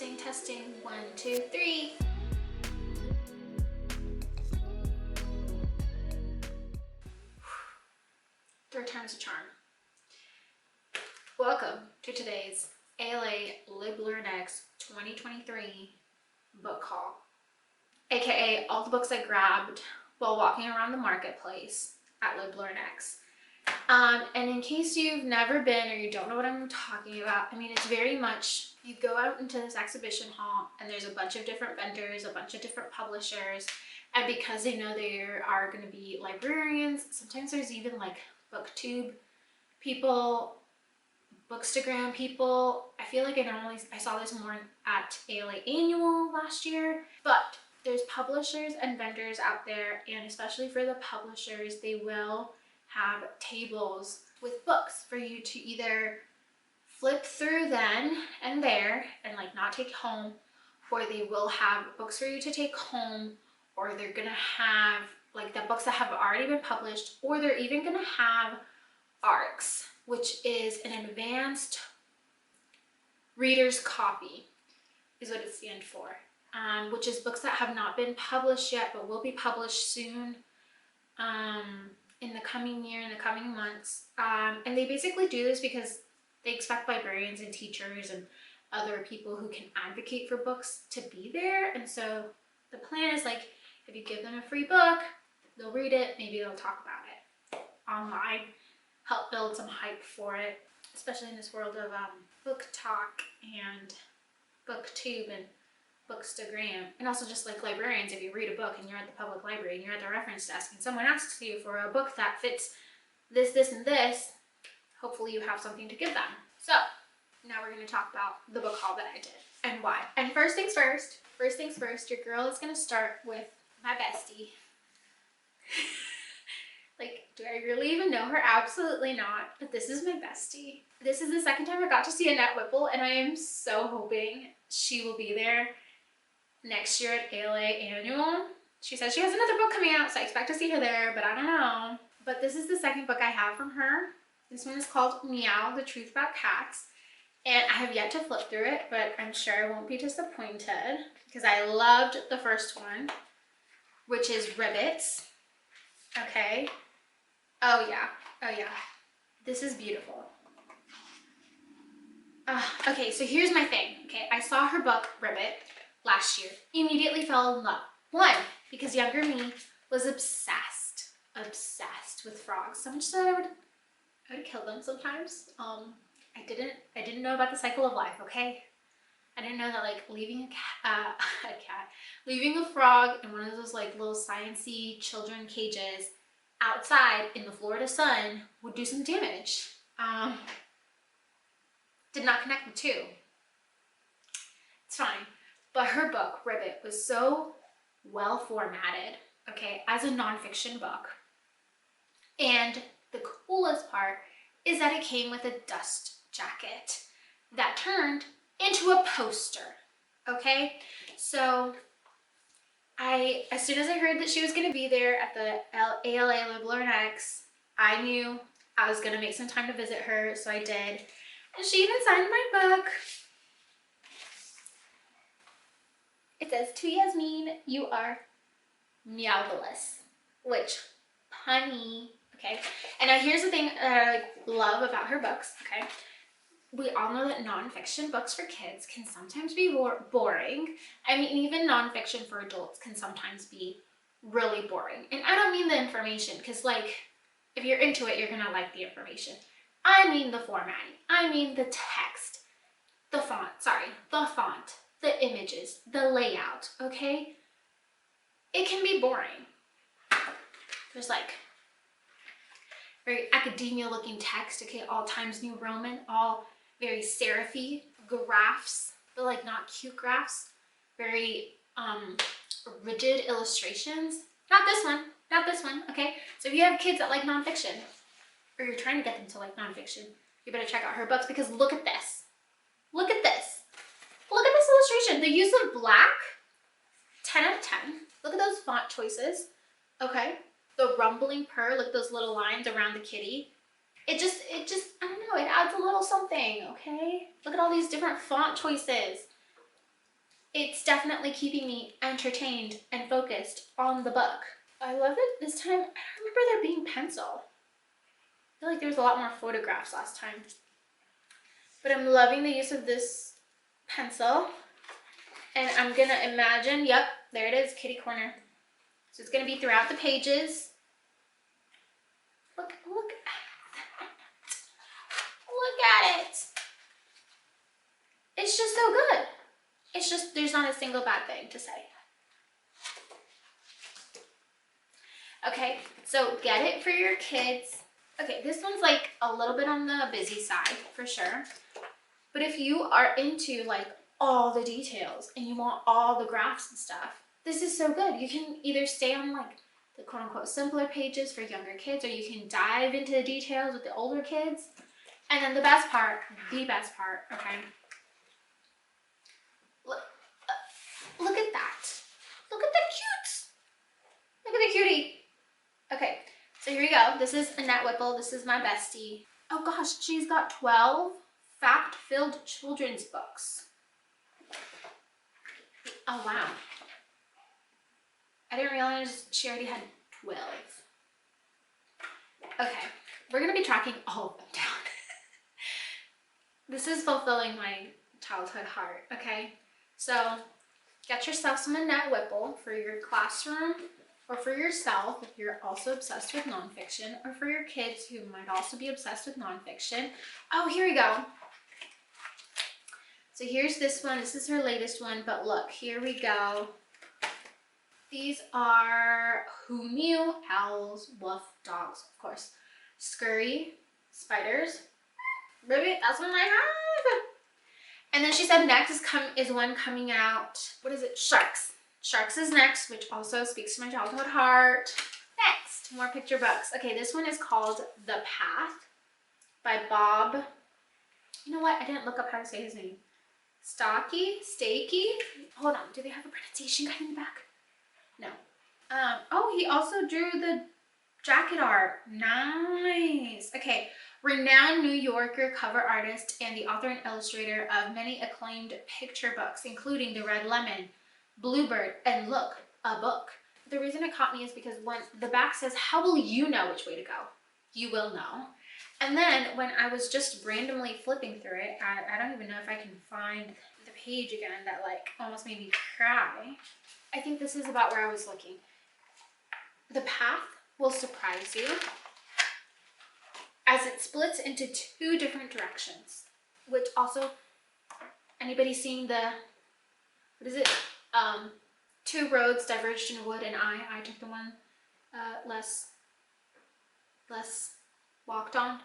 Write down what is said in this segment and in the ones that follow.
Testing, testing, 1, 2, 3. Third time's a charm. Welcome to today's ALA LibLearnX 2023 book haul, aka all the books I grabbed while walking around the marketplace at LibLearnX. And in case you've never been or you don't know what I'm talking about, I mean, it's very much, you go out into this exhibition hall and there's a bunch of different vendors, a bunch of different publishers, and because they know there are going to be librarians, sometimes there's even like booktube people, bookstagram people. I feel like I saw this more at ALA Annual last year, but there's publishers and vendors out there, and especially for the publishers, they will have tables with books for you to either flip through then and there and like not take home, or they will have books for you to take home, or they're gonna have like the books that have already been published, or they're even gonna have ARCs, which is an advanced reader's copy is what it stands for, which is books that have not been published yet but will be published soon, in the coming year, in the coming months. And they basically do this because they expect librarians and teachers and other people who can advocate for books to be there. And so the plan is, like, if you give them a free book, they'll read it, maybe they'll talk about it online, help build some hype for it, especially in this world of book talk and booktube and bookstagram. And also just like librarians, if you read a book and you're at the public library and you're at the reference desk and someone asks you for a book that fits this, this, and this, hopefully you have something to give them. So now we're going to talk about the book haul that I did and why. And first things first, your girl is going to start with my bestie. Like, do I really even know her? Absolutely not. But this is my bestie. This is the second time I got to see Annette Whipple, and I am so hoping she will be there next year at ALA Annual. She says she has another book coming out, so I expect to see her there, but I don't know. But this is the second book I have from her. This one is called MEOW, The Truth About Cats. And I have yet to flip through it, but I'm sure I won't be disappointed because I loved the first one, which is Ribbits. Okay. Oh yeah. This is beautiful. Okay, so here's my thing. Okay, I saw her book, Ribbit, last year. Immediately fell in love. One, because younger me was obsessed with frogs. So much so that I would kill them sometimes. I didn't know about the cycle of life, okay? I didn't know that like leaving leaving a frog in one of those like little science-y children cages outside in the Florida sun would do some damage. Did not connect the two. It's fine. But her book, Ribbit, was so well formatted, okay, as a nonfiction book. And the coolest part is that it came with a dust jacket that turned into a poster, okay? So as soon as I heard that she was going to be there at the ALA LibLearnX, I knew I was going to make some time to visit her, so I did. And she even signed my book. It says, "To Yasmin, you are meowvelous," which, punny, okay? And now here's the thing that I love about her books, okay? We all know that nonfiction books for kids can sometimes be boring. I mean, even nonfiction for adults can sometimes be really boring. And I don't mean the information, because like, if you're into it, you're gonna like the information. I mean the formatting. I mean the text, the font, the images, the layout, okay? It can be boring. There's like very academia looking text, okay, all Times New Roman, all very serify graphs, but like not cute graphs, very rigid illustrations. Not this one, okay? So if you have kids that like nonfiction, or you're trying to get them to like nonfiction, you better check out her books, because look at this. Look at this. Look at this illustration. The use of black, 10 out of 10. Look at those font choices, okay? The rumbling purr, look at those little lines around the kitty. It just, I don't know, it adds a little something, okay? Look at all these different font choices. it's definitely keeping me entertained and focused on the book. I love it this time. I don't remember there being pencil. I feel like there was a lot more photographs last time. But I'm loving the use of this pencil. And I'm gonna imagine, yep, there it is, kitty corner. So it's gonna be throughout the pages. Look at that. Look at it. It's just so good. It's just, there's not a single bad thing to say. Okay, so get it for your kids. Okay, this one's like a little bit on the busy side for sure. But if you are into like all the details and you want all the graphs and stuff, this is so good. You can either stay on like the quote unquote simpler pages for younger kids, or you can dive into the details with the older kids. And then the best part, okay? Look at that. Look at the cute. Look at the cutie. Okay, so here we go. This is Annette Whipple. This is my bestie. Oh gosh, she's got 12 fact-filled children's books. Oh wow. I didn't realize she already had 12. Okay, we're gonna be tracking all of them down. This is fulfilling my childhood heart, okay? So get yourself some Annette Whipple for your classroom, or for yourself if you're also obsessed with nonfiction, or for your kids who might also be obsessed with nonfiction. Oh, here we go. So here's this one. This is her latest one, but look, here we go. These are Who Knew? Owls, wolf, dogs, of course. Scurry, spiders. Baby, that's one I have. And then she said next is one coming out. What is it? Sharks. Sharks is next, which also speaks to my childhood heart. Next, more picture books. Okay, this one is called The Path by Bob. You know what? I didn't look up how to say his name. Staake? Hold on. Do they have a pronunciation guide in the back? No. Oh, he also drew the jacket art. Nice. Okay. Renowned New Yorker cover artist and the author and illustrator of many acclaimed picture books, including The Red Lemon, Bluebird, and look, a book. The reason it caught me is because when the back says, how will you know which way to go? You will know. And then when I was just randomly flipping through it, I don't even know if I can find the page again that like almost made me cry. I think this is about where I was looking. The path will surprise you as it splits into two different directions, which also, anybody seeing the, what is it? Two roads diverged in a wood, and I took the one less walked on,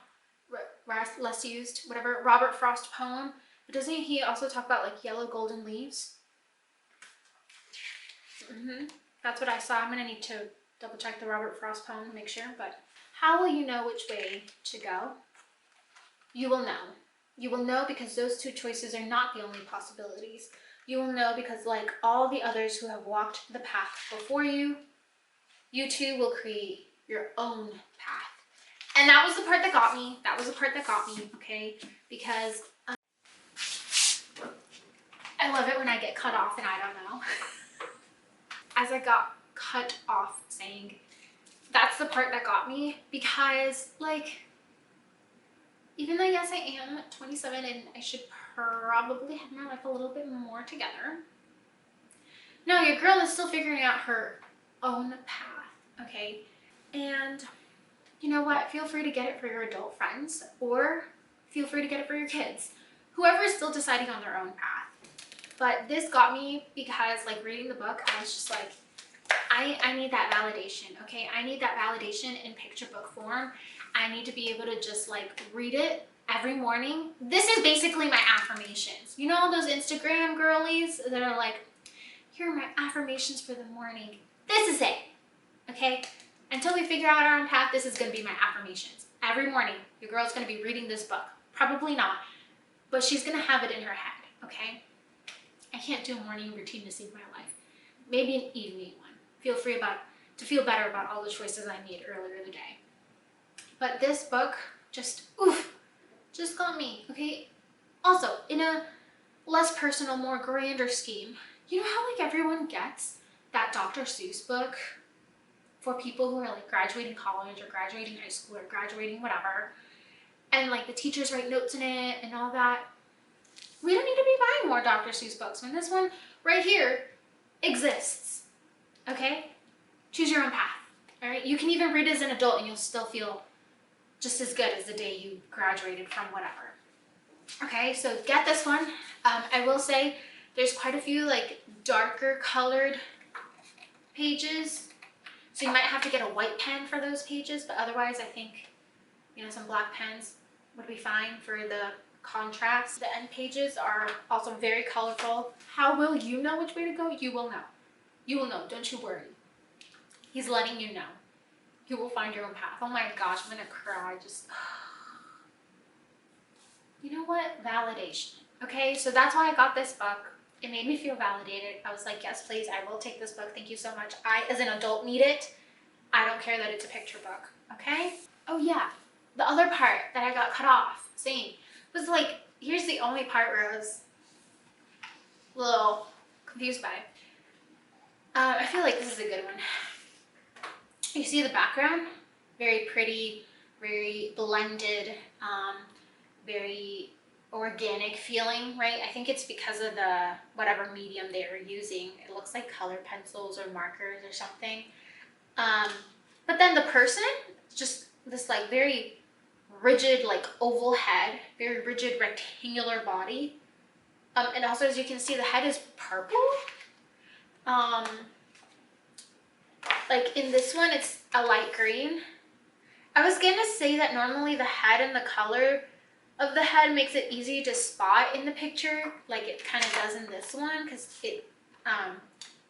less used, whatever, Robert Frost poem. But doesn't he also talk about like yellow golden leaves? That's what I saw. I'm gonna need to double check the Robert Frost poem to make sure, but how will you know which way to go? You will know. You will know because those two choices are not the only possibilities. You will know because like all the others who have walked the path before you, you too will create your own path. And that was the part that got me. That was the part that got me, okay? Because I love it when I get cut off and I don't know. As I got cut off saying, that's the part that got me, because like, even though yes I am 27 and I should probably have my life a little bit more together, no, your girl is still figuring out her own path, okay? And you know what, feel free to get it for your adult friends, or feel free to get it for your kids, whoever is still deciding on their own path. But this got me because like reading the book, I was just like, I need that validation, okay? I need that validation in picture book form. I need to be able to just like read it every morning. This is basically my affirmations. You know all those Instagram girlies that are like, here are my affirmations for the morning. This is it, okay? Until we figure out our own path, this is gonna be my affirmations. Every morning, your girl's gonna be reading this book. Probably not, but she's gonna have it in her head, okay? I can't do a morning routine to save my life. Maybe an evening one. Feel free to feel better about all the choices I made earlier in the day. But this book just, oof, just got me, okay? Also, in a less personal, more grander scheme, You know how like everyone gets that Dr. Seuss book for people who are like graduating college or graduating high school or graduating whatever, and like the teachers write notes in it and all that? We don't need to be buying more Dr. Seuss books when this one right here exists. Okay? Choose your own path. All right? You can even read as an adult and you'll still feel just as good as the day you graduated from whatever. Okay, so get this one. I will say there's quite a few like darker colored pages, so you might have to get a white pen for those pages, but otherwise I think, you know, some black pens would be fine for the contrast. The end pages are also very colorful. How will you know which way to go? You will know. You will know, don't you worry. He's letting you know. You will find your own path. Oh my gosh, I'm gonna cry. Just, you know what? Validation. Okay, so that's why I got this book. It made me feel validated. I was like, yes, please, I will take this book. Thank you so much. I, as an adult, need it. I don't care that it's a picture book, okay? Oh yeah, the other part that I got cut off saying was like, here's the only part where I was a little confused by. I feel like this is a good one. You see the background? Very pretty, very blended, very organic feeling, right? I think it's because of the whatever medium they were using. It looks like color pencils or markers or something. But then the person, just this like very rigid, like oval head, very rigid rectangular body. And also, as you can see, the head is purple. Like in this one, it's a light green. I was gonna say that normally the head and the color of the head makes it easy to spot in the picture, like it kind of does in this one, because it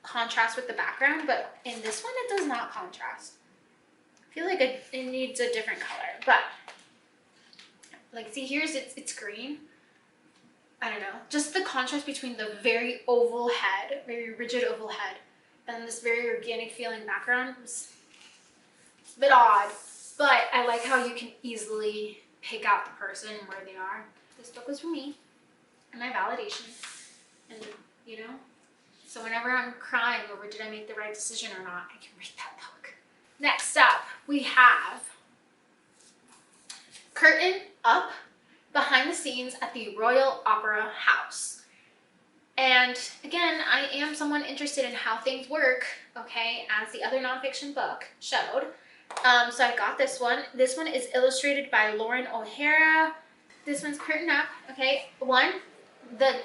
contrasts with the background, but in this one it does not contrast. I feel like it needs a different color, but like see here's it's green. I don't know, just the contrast between the very oval head, very rigid oval head, and this very organic feeling background was a bit odd, but I like how you can easily pick out the person and where they are. This book was for me and my validation, and you know, so whenever I'm crying over did I make the right decision or not, I can read that book. Next up, we have Curtain Up, Behind the Scenes at the Royal Opera House. And again, I am someone interested in how things work, okay, as the other nonfiction book showed. So I got this one. This one is illustrated by Lauren O'Hara. This one's Curtain Up, okay. The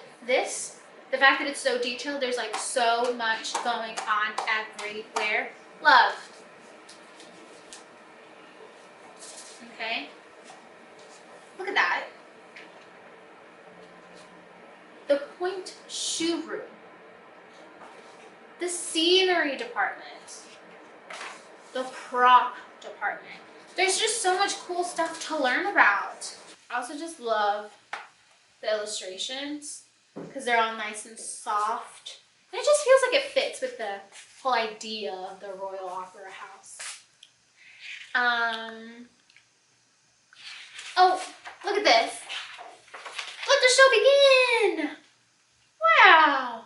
fact that it's so detailed, there's like so much going on everywhere. Love. Okay. Look at that. The point shoe room. The scenery department. The prop department. There's just so much cool stuff to learn about. I also just love the illustrations because they're all nice and soft. And it just feels like it fits with the whole idea of the Royal Opera House. Oh, look at this. Let the show begin. Wow.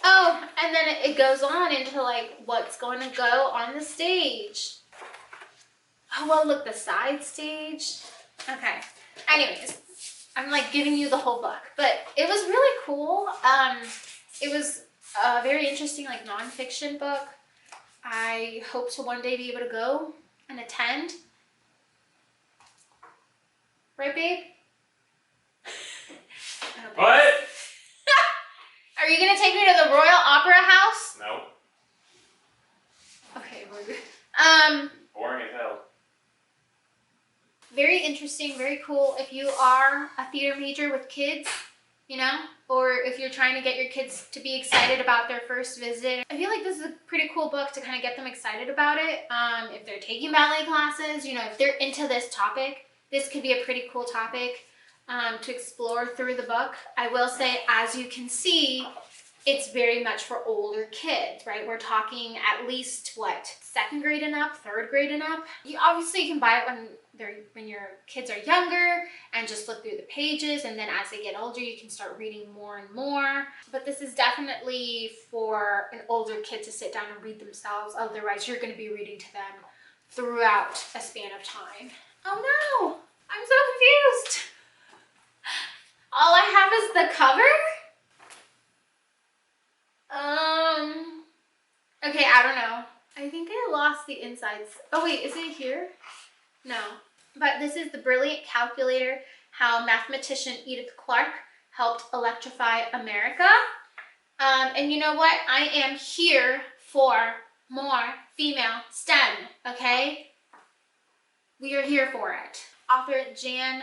Oh, and then it goes on into like what's going to go on the stage. Oh, well, look, the side stage. Okay. Anyways, I'm like giving you the whole book, but it was really cool. It was a very interesting like nonfiction book. I hope to one day be able to go and attend. Right, babe? What? Are you gonna take me to the Royal Opera House? No. Okay, we're good. Boring as hell. Very interesting, very cool. If you are a theater major with kids, you know, or if you're trying to get your kids to be excited about their first visit, I feel like this is a pretty cool book to kind of get them excited about it. If they're taking ballet classes, you know, if they're into this topic, this could be a pretty cool topic to explore through the book. I will say, as you can see, it's very much for older kids, right? We're talking at least, what, 2nd grade and up, 3rd grade and up? You obviously can buy it when when your kids are younger, and just flip through the pages, and then as they get older you can start reading more and more. But this is definitely for an older kid to sit down and read themselves, otherwise you're going to be reading to them throughout a span of time. Oh no, I'm so confused. All I have is the cover? Okay, I don't know. I think I lost the insides. Oh wait, is it here? No. But this is The Brilliant Calculator, How Mathematician Edith Clarke Helped Electrify America. And you know what? I am here for more female STEM, okay? We are here for it. Author Jan,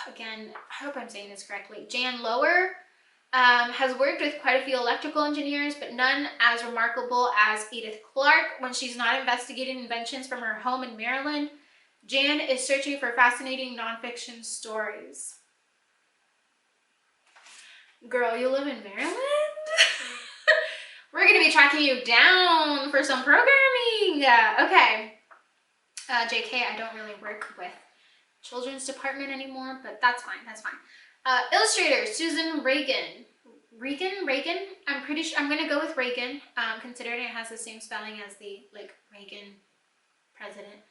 again, I hope I'm saying this correctly, Jan Lower, has worked with quite a few electrical engineers, but none as remarkable as Edith Clarke. When she's not investigating inventions from her home in Maryland, Jan is searching for fascinating nonfiction stories. Girl, you live in Maryland? We're going to be tracking you down for some programming. Okay. JK, I don't really work with children's department anymore, but that's fine. That's fine. Illustrator Susan Reagan. Reagan? I'm pretty sure I'm gonna go with Reagan, considering it has the same spelling as the Reagan president.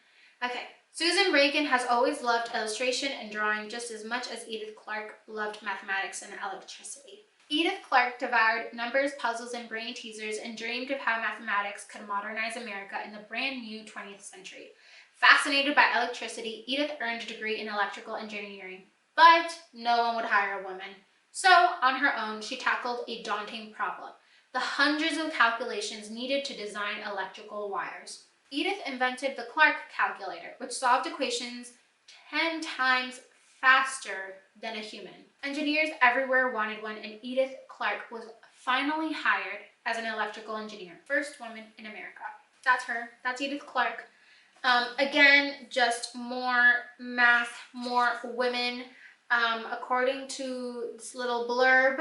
Okay, Susan Reagan has always loved illustration and drawing just as much as Edith Clarke loved mathematics and electricity. Edith Clarke devoured numbers, puzzles, and brain teasers and dreamed of how mathematics could modernize America in the brand new 20th century. Fascinated by electricity, Edith earned a degree in electrical engineering. But no one would hire a woman. So, on her own, she tackled a daunting problem: the hundreds of calculations needed to design electrical wires. Edith invented the Clarke calculator, which solved equations 10 times faster than a human. Engineers everywhere wanted one, and Edith Clarke was finally hired as an electrical engineer. First woman in America. That's her. That's Edith Clarke. Again, just more math, more women. According to this little blurb,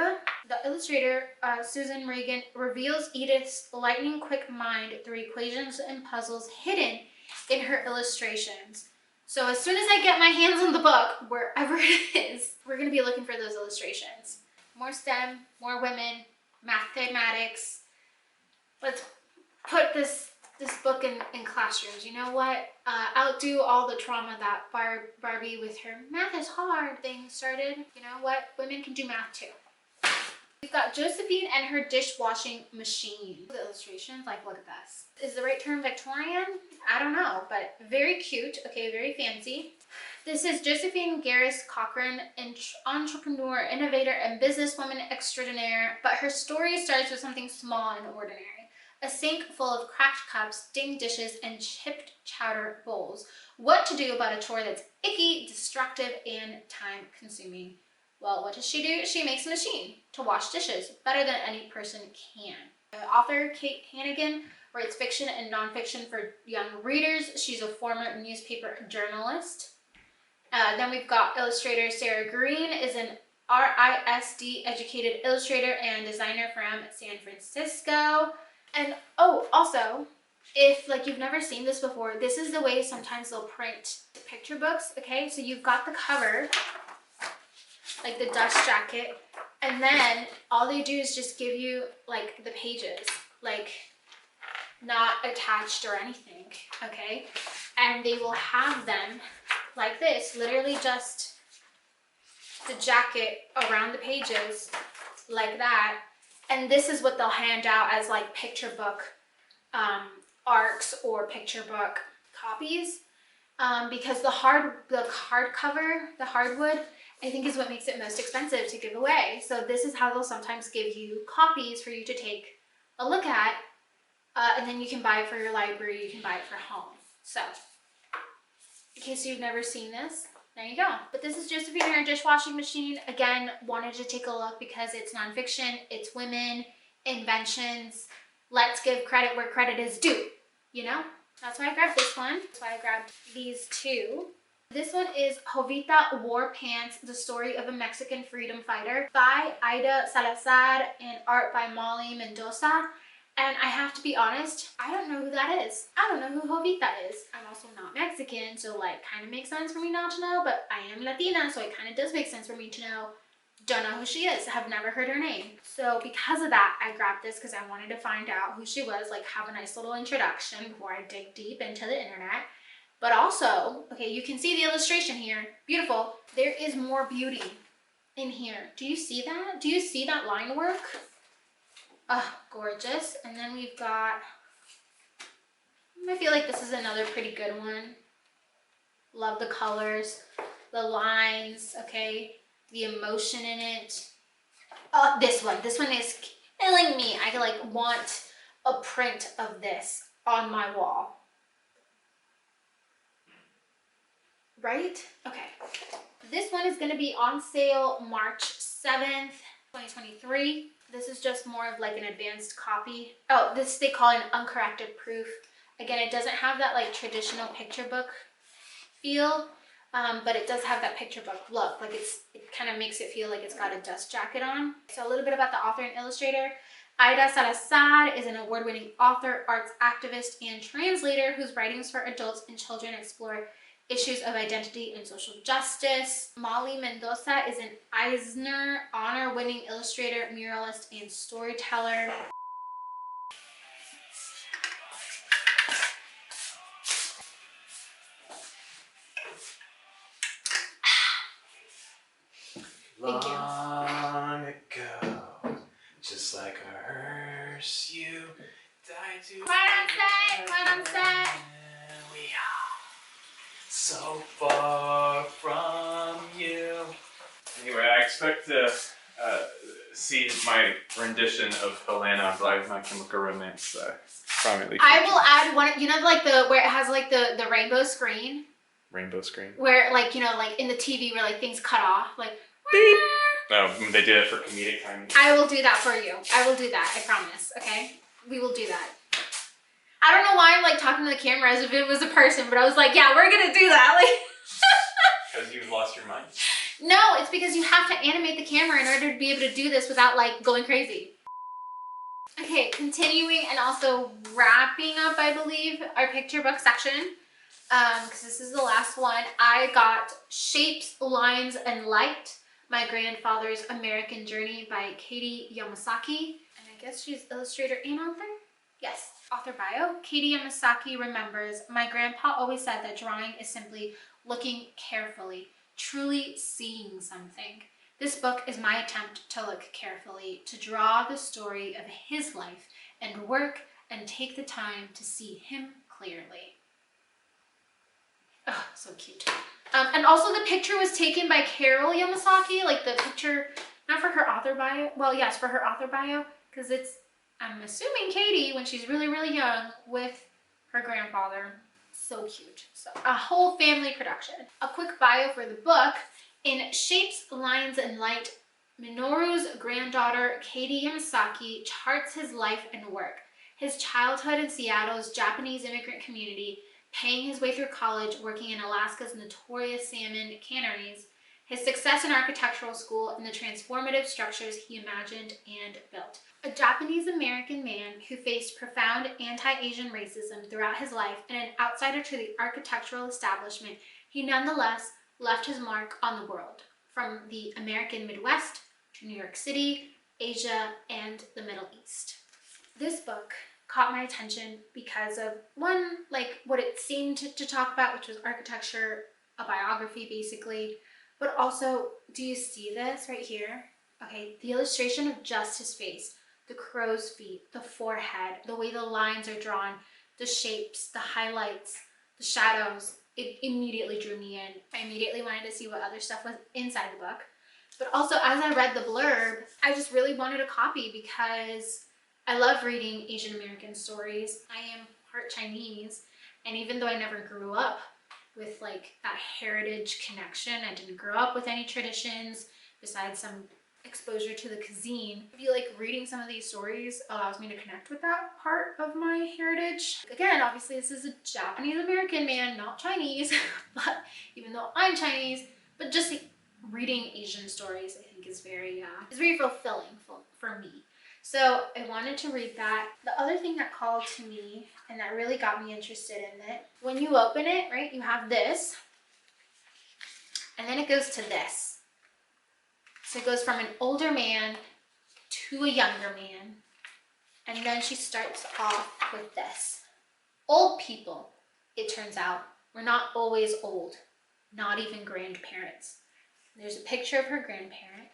the illustrator, Susan Reagan, reveals Edith's lightning-quick mind through equations and puzzles hidden in her illustrations. So as soon as I get my hands on the book, wherever it is, we're going to be looking for those illustrations. More STEM, more women, mathematics. Let's put this book in classrooms. You know what? Outdo all the trauma that Barbie with her math is hard thing started. You know what? Women can do math too. We've got Josephine and her dishwashing machine. The illustrations, look at this. Is the right term Victorian? I don't know, but very cute. Okay, very fancy. This is Josephine Garris Cochrane, entrepreneur, innovator, and businesswoman extraordinaire, but her story starts with something small and ordinary. A sink full of cracked cups, dinged dishes, and chipped chowder bowls. What to do about a chore that's icky, destructive, and time-consuming? Well, what does she do? She makes a machine to wash dishes better than any person can. Author Kate Hannigan writes fiction and nonfiction for young readers. She's a former newspaper journalist. Then we've got illustrator Sarah Green, is an RISD educated illustrator and designer from San Francisco. And oh, also, if you've never seen this before, this is the way sometimes they'll print picture books, okay? So you've got the cover, like the dust jacket, and then all they do is just give you the pages, not attached or anything, okay? And they will have them like this, literally just the jacket around the pages like that. And this is what they'll hand out as picture book arcs or picture book copies, because the hardcover, the hardwood, I think is what makes it most expensive to give away. So this is how they'll sometimes give you copies for you to take a look at, and then you can buy it for your library, you can buy it for home. So in case you've never seen this, there you go. But this is Josephine and her dishwashing machine. Again, wanted to take a look because it's nonfiction, it's women, inventions. Let's give credit where credit is due, you know? That's why I grabbed this one. That's why I grabbed these two. This one is Jovita War Pants, The Story of a Mexican Freedom Fighter by Ida Salazar and art by Molly Mendoza. And I have to be honest, I don't know who that is. I don't know who Jovita is. I'm also not Mexican, so like kind of makes sense for me not to know, but I am Latina, so it kind of does make sense for me to know. Don't know who she is. Have never heard her name. So because of that, I grabbed this because I wanted to find out who she was, like have a nice little introduction before I dig deep into the internet. But also, okay, you can see the illustration here. Beautiful. There is more beauty in here. Do you see that? Do you see that line work? Oh, gorgeous. And then we've got, I feel like this is another pretty good one. Love the colors, the lines, okay, the emotion in it. Oh, this one is killing me. I like want a print of this on my wall. Right? Okay. This one is going to be on sale March 7th, 2023. This is just more of like an advanced copy. Oh, this they call an uncorrected proof. Again, it doesn't have that like traditional picture book feel, but it does have that picture book look. Like it kind of makes it feel like it's got a dust jacket on. So a little bit about the author and illustrator. Aida Salazar is an award-winning author, arts activist, and translator whose writings for adults and children explore issues of identity and social justice. Molly Mendoza is an Eisner honor-winning illustrator, muralist, and storyteller. Thank you. Long ago, just like a hearse, you died to. What I'm saying. We are so far from you. Anyway, I expect to see my rendition of Helena by My Chemical Romance prominently. I will add one, you know, like where it has like the rainbow screen. Rainbow screen. Where like, you know, like in the TV where like things cut off, like. Beep. No, they did it for comedic timing. I will do that for you. I will do that. I promise. Okay, we will do that. I don't know why I'm like talking to the camera as if it was a person, but I was like, yeah, we're gonna do that. Like. Because you've lost your mind. No, it's because you have to animate the camera in order to be able to do this without like going crazy. Okay, continuing and also wrapping up, I believe, our picture book section. Because this is the last one. I got Shapes, Lines, and Light, My Grandfather's American Journey by Katie Yamasaki. And I guess she's illustrator and author? Yes, author bio. Katie Yamasaki remembers, my grandpa always said that drawing is simply looking carefully, truly seeing something. This book is my attempt to look carefully, to draw the story of his life and work and take the time to see him clearly. Oh, so cute. And also the picture was taken by Carol Yamasaki, like the picture, not for her author bio, well, yes, for her author bio, because it's, I'm assuming Katie, when she's really, really young, with her grandfather. So cute. So a whole family production. A quick bio for the book. In Shapes, Lines, and Light, Minoru's granddaughter, Katie Yamasaki, charts his life and work. His childhood in Seattle's Japanese immigrant community, paying his way through college, working in Alaska's notorious salmon canneries, his success in architectural school, and the transformative structures he imagined and built. A Japanese-American man who faced profound anti-Asian racism throughout his life and an outsider to the architectural establishment, he nonetheless left his mark on the world, from the American Midwest to New York City, Asia, and the Middle East. This book caught my attention because of, one, like what it seemed to talk about, which was architecture, a biography basically, but also, do you see this right here? Okay, the illustration of just his face, the crow's feet, the forehead, the way the lines are drawn, the shapes, the highlights, the shadows, it immediately drew me in. I immediately wanted to see what other stuff was inside the book. But also, as I read the blurb, I just really wanted a copy because I love reading Asian American stories. I am part Chinese, and even though I never grew up with like that heritage connection, I didn't grow up with any traditions besides some exposure to the cuisine. I feel like reading some of these stories allows me to connect with that part of my heritage. Again, obviously this is a Japanese American man, not Chinese, but even though I'm Chinese, but just reading Asian stories I think is very fulfilling for me. So I wanted to read that. The other thing that called to me and that really got me interested in it, when you open it, right, you have this, and then it goes to this. So it goes from an older man to a younger man. And then she starts off with this. Old people, it turns out, were not always old, not even grandparents. There's a picture of her grandparent.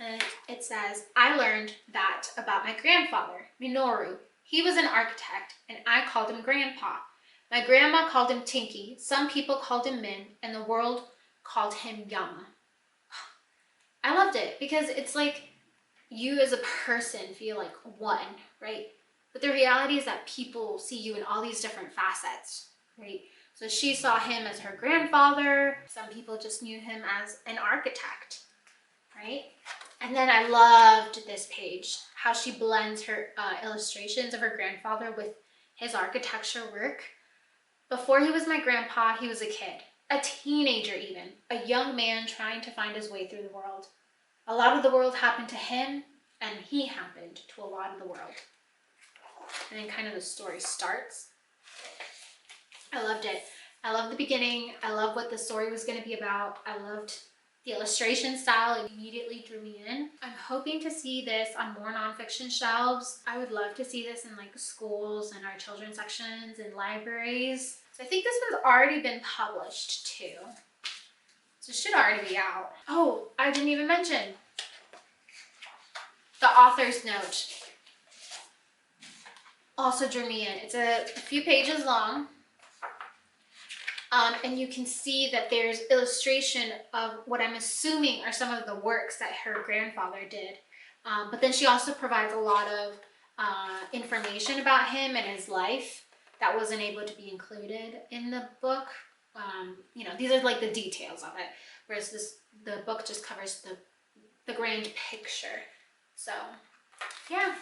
And it says, I learned that about my grandfather, Minoru. He was an architect, and I called him Grandpa. My grandma called him Tinky, some people called him Min, and the world called him Yum. I loved it because it's like you as a person feel like one, right? But the reality is that people see you in all these different facets, right? So she saw him as her grandfather. Some people just knew him as an architect, right? And then I loved this page, how she blends her illustrations of her grandfather with his architecture work. Before he was my grandpa, he was a kid, a teenager even, a young man trying to find his way through the world. A lot of the world happened to him, and he happened to a lot of the world. And then kind of the story starts. I loved it. I loved the beginning. I loved what the story was going to be about. I loved the illustration style. It immediately drew me in. I'm hoping to see this on more nonfiction shelves. I would love to see this in like schools and our children's sections and libraries. So I think this one's already been published too. So it should already be out. Oh, I didn't even mention the author's note. Also drew me in. It's a few pages long. And you can see that there's illustration of what I'm assuming are some of the works that her grandfather did. But then she also provides a lot of information about him and his life that wasn't able to be included in the book. You know, these are like the details of it, whereas the book just covers the grand picture. So yeah,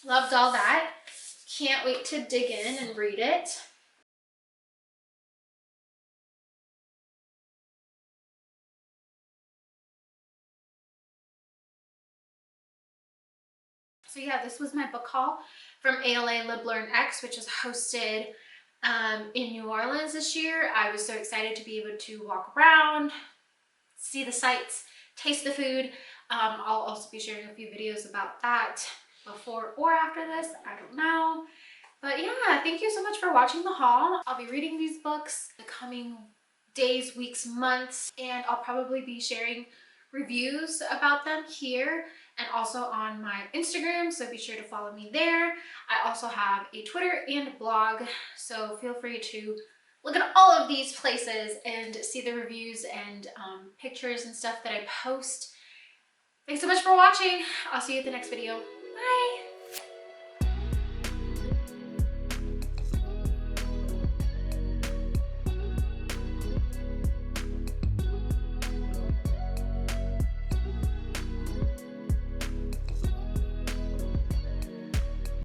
loved all that. Can't wait to dig in and read it. So yeah, this was my book haul from ALA LibLearnX, which is hosted in New Orleans this year. I was so excited to be able to walk around, see the sights, taste the food. I'll also be sharing a few videos about that before or after this, I don't know. But yeah, thank you so much for watching the haul. I'll be reading these books the coming days, weeks, months, and I'll probably be sharing reviews about them here and also on my Instagram, so be sure to follow me there. I also have a Twitter and blog, so feel free to look at all of these places and see the reviews and pictures and stuff that I post. Thanks so much for watching. I'll see you at the next video. Bye!